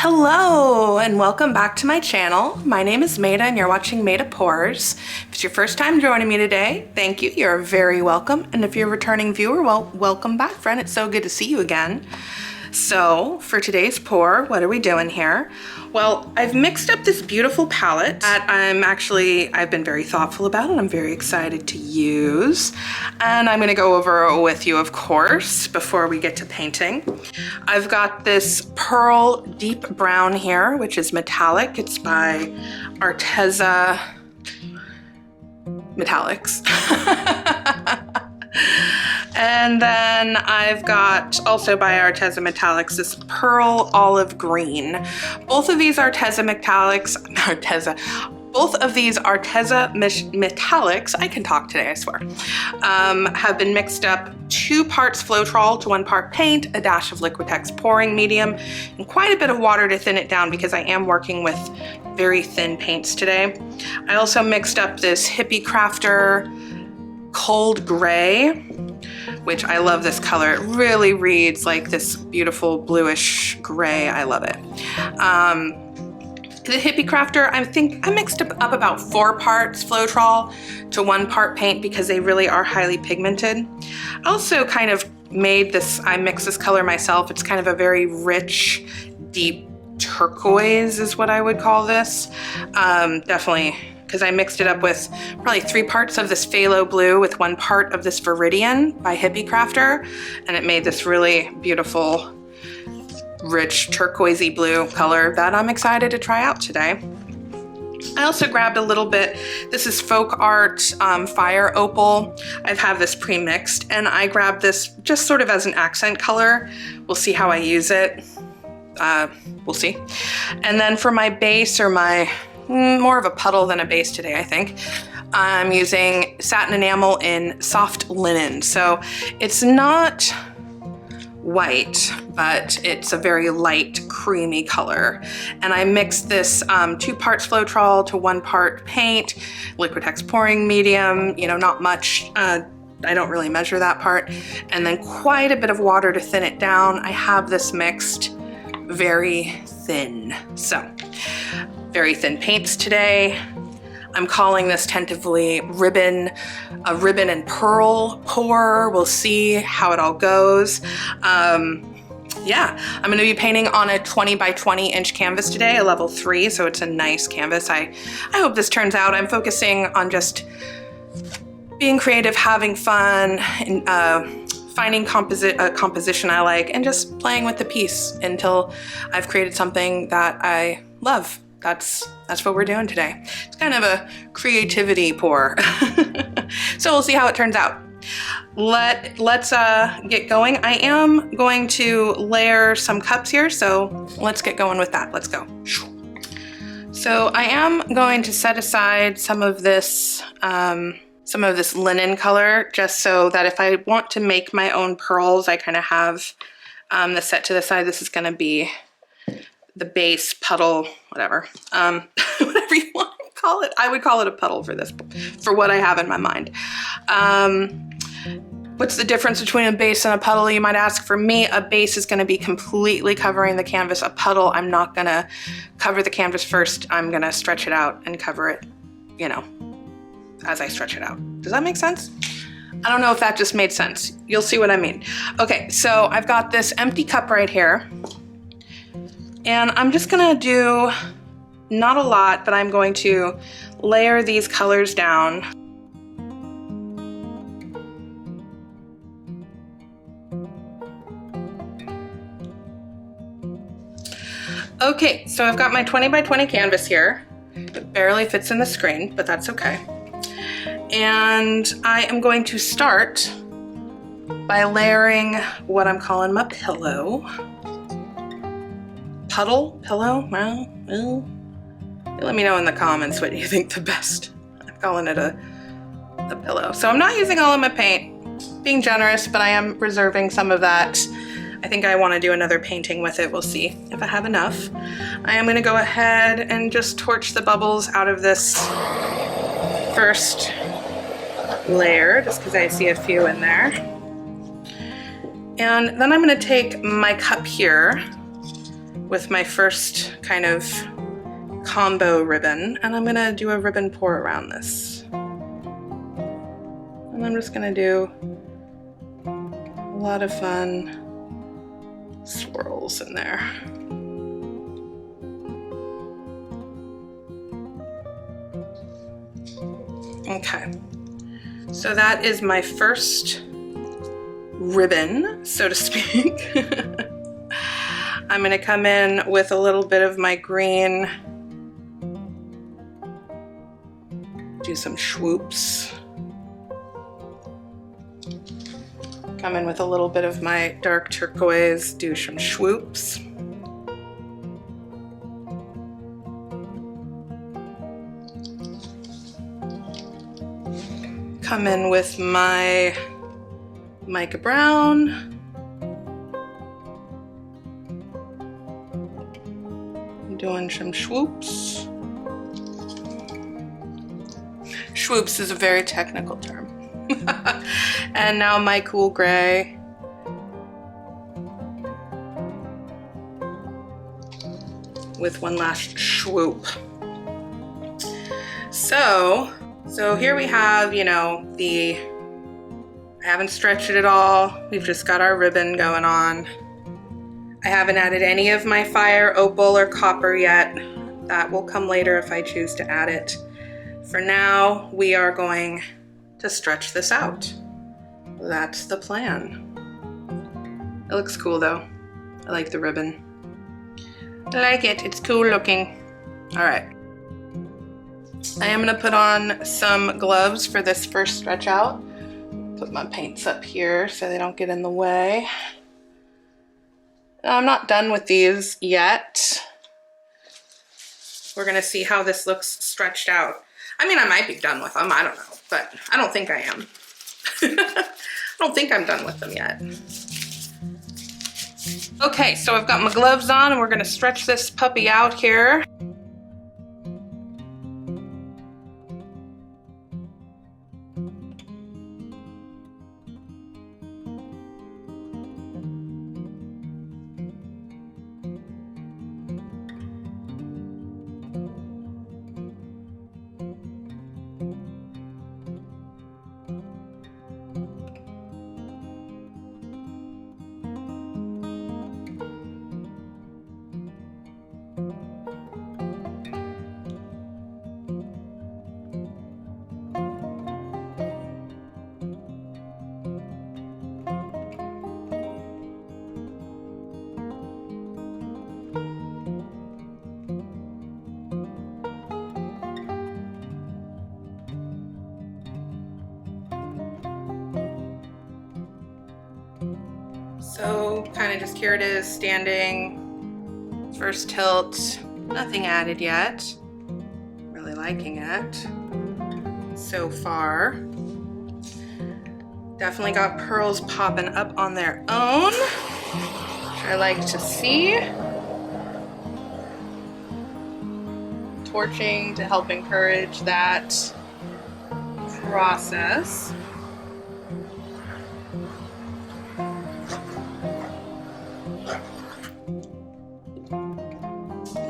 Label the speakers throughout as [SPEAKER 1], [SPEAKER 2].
[SPEAKER 1] Hello and welcome back to my channel. My name is Maida and you're watching Maida Pours. If it's your first time joining me today, thank you. You're very welcome. And if you're a returning viewer, well, welcome back, friend. It's so good to see you again. So for today's pour, what are we doing here? Well, I've mixed up this beautiful palette that I've been very thoughtful about and I'm very excited to use. And I'm gonna go over with you, of course, before we get to painting. I've got this pearl deep brown here, which is metallic. It's by Arteza Metallics. And then I've got also by Arteza Metallics this pearl olive green. Both of these Arteza Metallics, I can talk today, I swear, have been mixed up 2 parts Floetrol to 1 part paint, a dash of Liquitex pouring medium, and quite a bit of water to thin it down because I am working with very thin paints today. I also mixed up this Hippie Crafter Cold Gray, which I love this color. It really reads like this beautiful bluish gray. I love it. The Hippie Crafter, I think I mixed up about 4 parts Floetrol to 1 part paint because they really are highly pigmented. I also kind of I mixed this color myself. It's kind of a very rich, deep turquoise is what I would call this. Definitely, because I mixed it up with probably 3 parts of this phthalo blue with 1 part of this Viridian by Hippie Crafter, and it made this really beautiful, rich turquoisey blue color that I'm excited to try out today. I also grabbed a little bit, this is Folk Art Fire Opal. I have this pre-mixed, and I grabbed this just sort of as an accent color. We'll see how I use it. We'll see. And then for my base, or my more of a puddle than a base today, I think, I'm using satin enamel in soft linen. So it's not white, but it's a very light creamy color. And I mixed this 2 parts Floetrol to 1 part paint, Liquitex pouring medium, you know, not much. I don't really measure that part. And then quite a bit of water to thin it down. I have this mixed very thin. So very thin paints today. I'm calling this tentatively a ribbon and pearl pour. We'll see how it all goes. Yeah, I'm gonna be painting on a 20 by 20 inch canvas today, a level 3, so it's a nice canvas. I hope this turns out. I'm focusing on just being creative, having fun, and finding composition I like, and just playing with the piece until I've created something that I love. That's what we're doing today. It's kind of a creativity pour. So we'll see how it turns out. Let's get going. I am going to layer some cups here, so let's get going with that. Let's go. So I am going to set aside some of this linen color, just so that if I want to make my own pearls, I kind of have the set to the side. This is going to be the base puddle, whatever, whatever you want to call it. I would call it a puddle for this, for what I have in my mind. What's the difference between a base and a puddle, you might ask? For me, a base is going to be completely covering the canvas. A puddle, I'm not going to cover the canvas first. I'm going to stretch it out and cover it, you know, as I stretch it out. Does that make sense? I don't know if that just made sense. You'll see what I mean. Okay, so I've got this empty cup right here. And I'm just gonna do, not a lot, but I'm going to layer these colors down. Okay, so I've got my 20 by 20 canvas here. It barely fits in the screen, but that's okay. And I am going to start by layering what I'm calling my pillow. Puddle? Pillow? Well, let me know in the comments what you think the best. I'm calling it a pillow. So I'm not using all of my paint, being generous, but I am reserving some of that. I think I want to do another painting with it. We'll see if I have enough. I am going to go ahead and just torch the bubbles out of this first layer, just because I see a few in there. And then I'm going to take my cup here with my first kind of combo ribbon, and I'm gonna do a ribbon pour around this. And I'm just gonna do a lot of fun swirls in there. Okay, so that is my first ribbon, so to speak. I'm gonna come in with a little bit of my green, do some swoops. Come in with a little bit of my dark turquoise, do some swoops. Come in with my mica brown. Doing some swoops. Swoops is a very technical term. And now my cool gray. With one last swoop. So here we have, you know, I haven't stretched it at all. We've just got our ribbon going on. I haven't added any of my fire opal or copper yet. That will come later if I choose to add it. For now, we are going to stretch this out. That's the plan. It looks cool though. I like the ribbon. I like it, it's cool looking. All right. I am gonna put on some gloves for this first stretch out. Put my paints up here so they don't get in the way. I'm not done with these yet. We're gonna see how this looks stretched out. I mean, I might be done with them, I don't know, but I don't think I am. I don't think I'm done with them yet. Okay, so I've got my gloves on and we're gonna stretch this puppy out here. So kind of just here it is standing, first tilt, nothing added yet. Really liking it so far. Definitely got pearls popping up on their own, which I like to see. Torching to help encourage that process.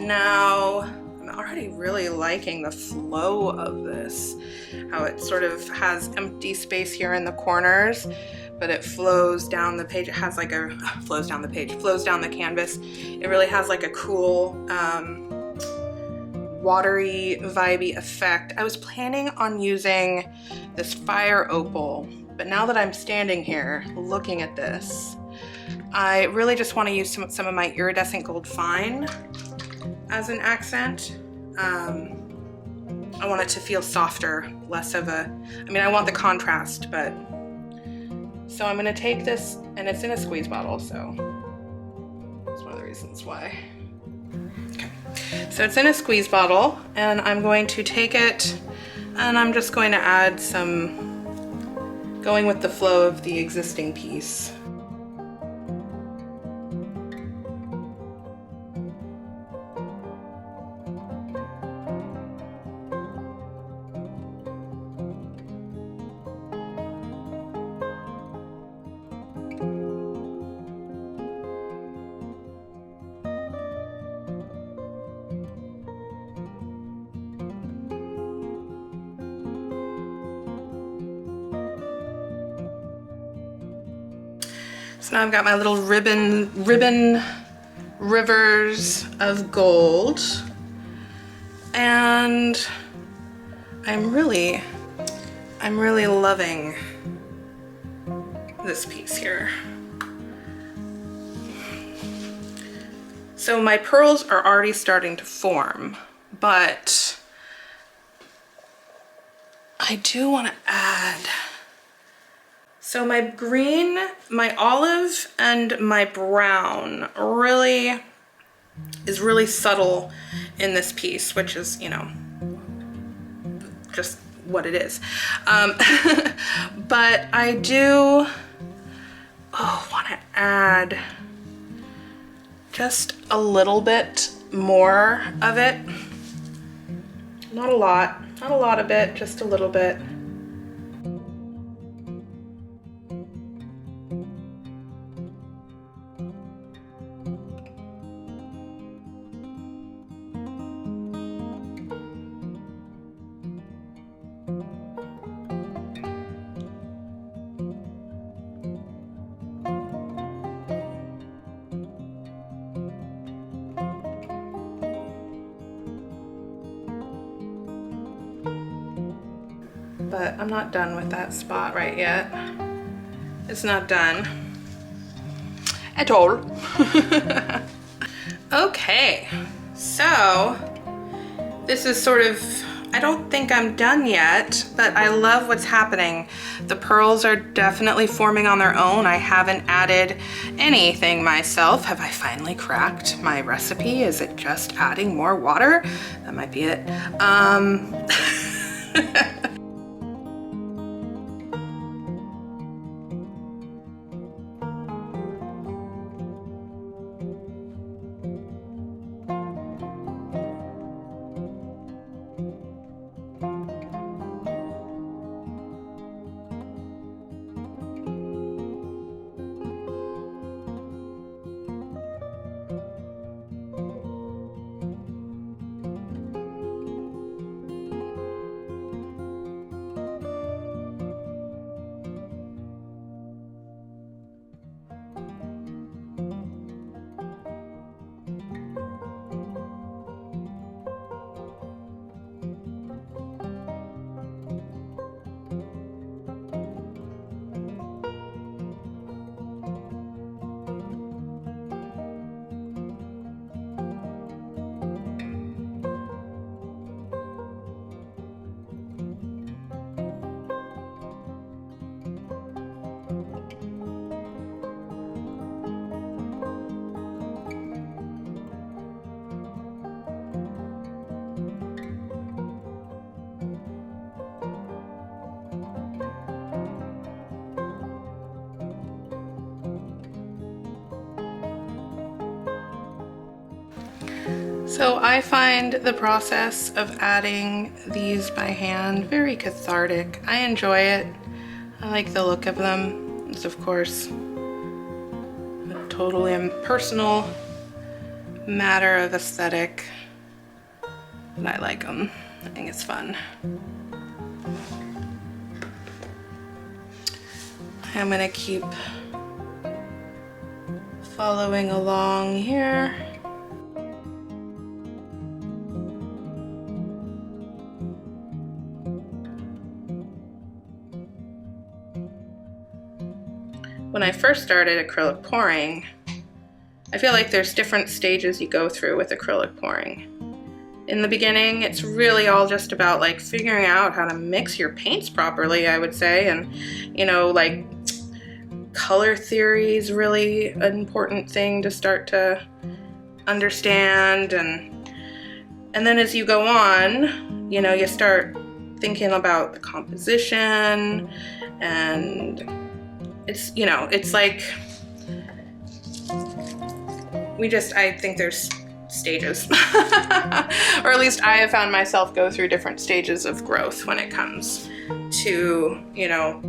[SPEAKER 1] Now, I'm already really liking the flow of this, how it sort of has empty space here in the corners, but it flows down the page. It has like a, flows down the canvas. It really has like a cool, watery, vibey effect. I was planning on using this fire opal, but now that I'm standing here looking at this, I really just want to use some of my iridescent gold fine as an accent. I want it to feel softer, less of a, I mean, I want the contrast, but, so I'm gonna take this, and it's in a squeeze bottle, so that's one of the reasons why. Okay, so it's in a squeeze bottle, and I'm going to take it, and I'm just going to add some, going with the flow of the existing piece. So now I've got my little ribbon rivers of gold, and I'm really loving this piece here. So my pearls are already starting to form, but I do want to add. So my green, my olive, and my brown is really subtle in this piece, which is, you know, just what it is. But I do want to add just a little bit more of it. Not a lot of it, just a little bit. But I'm not done with that spot right yet. It's not done at all. Okay, so this is sort of, I don't think I'm done yet, but I love what's happening. The pearls are definitely forming on their own. I haven't added anything myself. Have I finally cracked my recipe? Is it just adding more water? That might be it. So I find the process of adding these by hand very cathartic. I enjoy it. I like the look of them. It's of course a totally impersonal matter of aesthetic, but I like them. I think it's fun. I'm gonna keep following along here. When I first started acrylic pouring, I feel like there's different stages you go through with acrylic pouring. In the beginning, it's really all just about like figuring out how to mix your paints properly, I would say, and you know, like color theory is really an important thing to start to understand, and then as you go on, you know, you start thinking about the composition, and it's, you know, it's like I think there's stages, or at least I have found myself go through different stages of growth when it comes to, you know,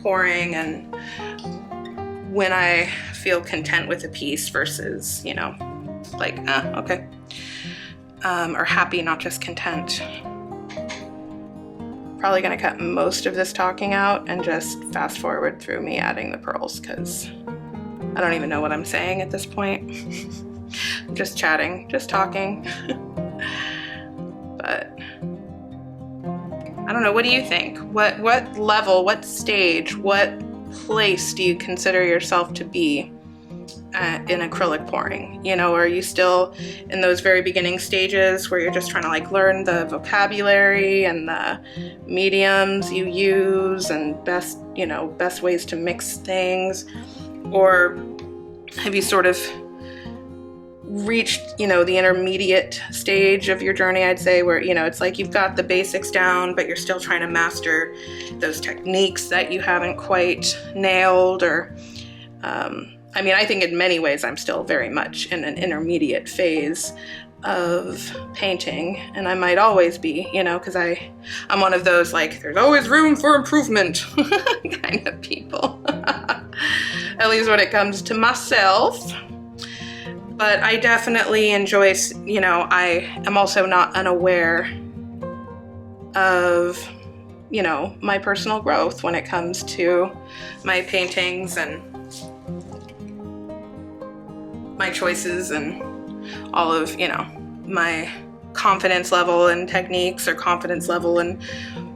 [SPEAKER 1] pouring, and when I feel content with a piece versus, you know, like, okay, or happy, not just content. Probably gonna cut most of this talking out and just fast forward through me adding the pearls, because I don't even know what I'm saying at this point. I'm just chatting, just talking. But I don't know, what do you think? What level, what stage, what place do you consider yourself to be in acrylic pouring? You know, are you still in those very beginning stages where you're just trying to like learn the vocabulary and the mediums you use and best ways to mix things? Or have you sort of reached, you know, the intermediate stage of your journey, I'd say, where, you know, it's like you've got the basics down, but you're still trying to master those techniques that you haven't quite nailed? Or, I mean, I think in many ways I'm still very much in an intermediate phase of painting, and I might always be, you know, because I'm one of those, like, there's always room for improvement kind of people. At least when it comes to myself. But I definitely enjoy, you know, I am also not unaware of, you know, my personal growth when it comes to my paintings and my choices and all of, you know, my confidence level and techniques, or confidence level and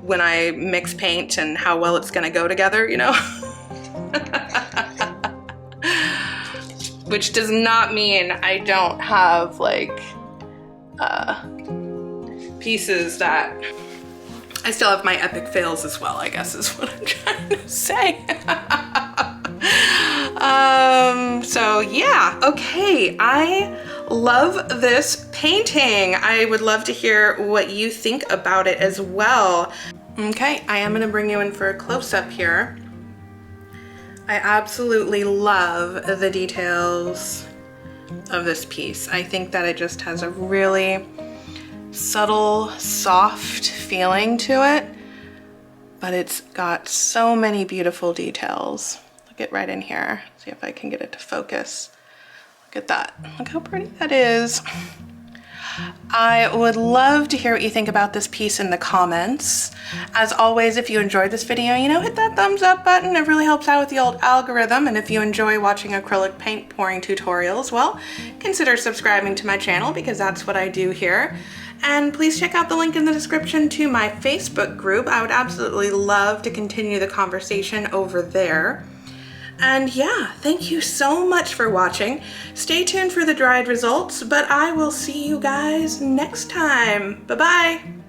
[SPEAKER 1] when I mix paint and how well it's gonna go together, you know? Which does not mean I don't have like pieces that I still have my epic fails as well, I guess is what I'm trying to say. So yeah, okay, I love this painting. I would love to hear what you think about it as well. Okay, I am gonna bring you in for a close-up here. I absolutely love the details of this piece. I think that it just has a really subtle, soft feeling to it, but it's got so many beautiful details. Look it right in here. See if I can get it to focus. Look at that. Look how pretty that is. I would love to hear what you think about this piece in the comments. As always, if you enjoyed this video, you know, hit that thumbs up button. It really helps out with the old algorithm. And if you enjoy watching acrylic paint pouring tutorials, well, consider subscribing to my channel, because that's what I do here. And please check out the link in the description to my Facebook group. I would absolutely love to continue the conversation over there. And yeah, thank you so much for watching. Stay tuned for the dried results, but I will see you guys next time. Bye-bye.